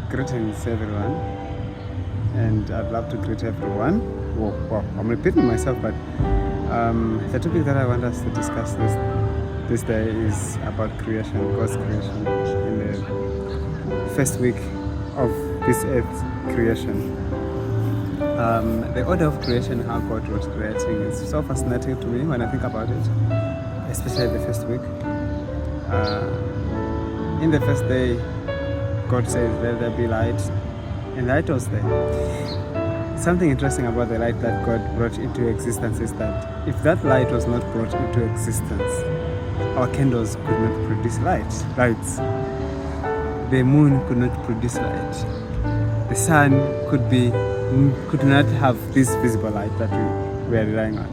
Greetings everyone, and I'd love to greet everyone. Well, I'm repeating myself, but the topic that I want us to discuss this day is about creation, God's creation, in the first week of this earth's creation. The order of creation, how God was creating, is so fascinating to me when I think about it, especially the first week. In the first day, God says, "Let there be light," and light was there. Something interesting about the light that God brought into existence is that if that light was not brought into existence, our candles could not produce lights. The moon could not produce light. The sun could not have this visible light that we are relying on.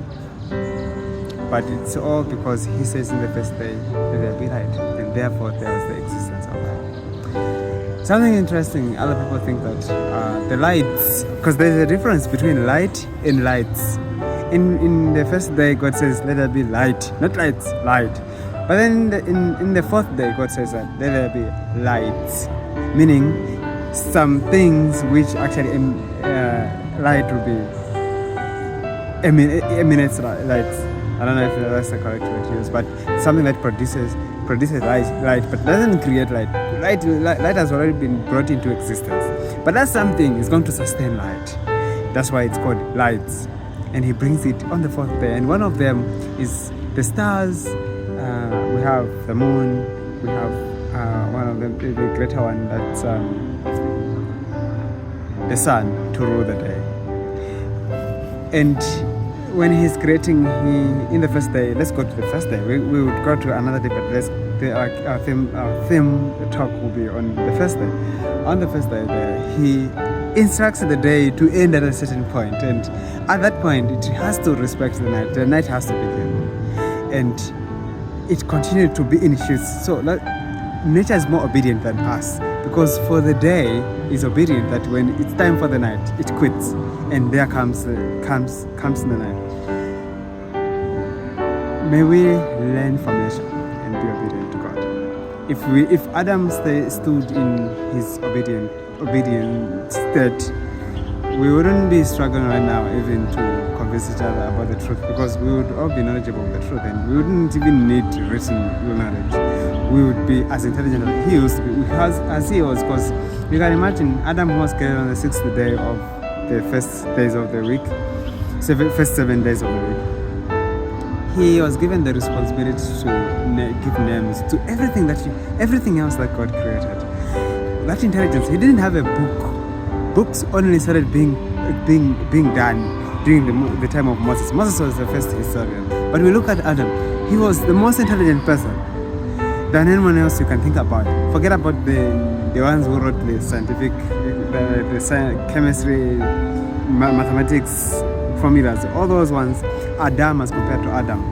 But it's all because He says in the first day, "Let there be light," and therefore there was the existence of light. Something interesting, other people think that the lights, because there's a difference between light and lights. In the first day, God says, "Let there be light," not lights, light. But then in the fourth day, God says that, "Let there be lights," meaning some things which actually light will be emanates lights. I don't know if that's the correct word to use, but something that produces light, but doesn't create light. Light has already been brought into existence, but that something is going to sustain light. That's why it's called lights, and He brings it on the fourth day. And one of them is the stars. We have the moon. We have one of them, the greater one, that's the sun, to rule the day. And when He's creating, in the first day, let's go to the first day. We would go to another day, but our theme talk will be on the first day. On the first day, He instructs the day to end at a certain point, and at that point, it has to respect the night. The night has to begin, and it continued to be in shifts. So nature is more obedient than us, because for the day is obedient that when it's time for the night, it quits, and there comes the night. May we learn from nature and be obedient to God. If Adam stood in his obedient state, we wouldn't be struggling right now even to convince each other about the truth, because we would all be knowledgeable of the truth, and we wouldn't even need written knowledge. We would be as intelligent as he used to be, as he was, because you can imagine Adam was created on the sixth day of the first days of the week, first 7 days of the week. He was given the responsibility to give names to everything else that God created. That intelligence, he didn't have a book. Books only started being done during the time of Moses. Moses was the first historian. But we look at Adam. He was the most intelligent person than anyone else you can think about. Forget about the ones who wrote the scientific, the chemistry, mathematics formulas. All those ones are dumb as compared to Adam,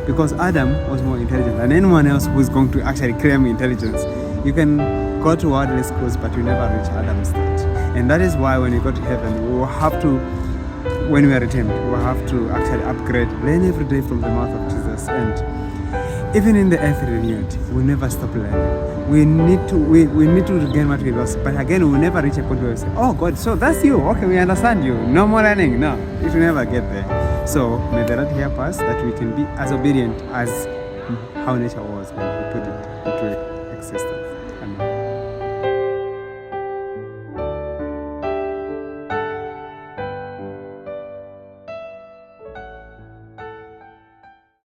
because Adam was more intelligent than anyone else who is going to actually claim intelligence. You can go to worldly schools, but you never reach Adam's stage. And that is why when you go to heaven, we will have to, when we are redeemed, we will have to actually upgrade, learn every day from the mouth of Jesus. And even in the earth renewed, we never stop learning. We need to regain what we lost. But again, we will never reach a point where we say, "Oh God, so that's you. Okay, we understand you. No more learning." No, it will never get there. So may the Lord help us that we can be as obedient as how nature was.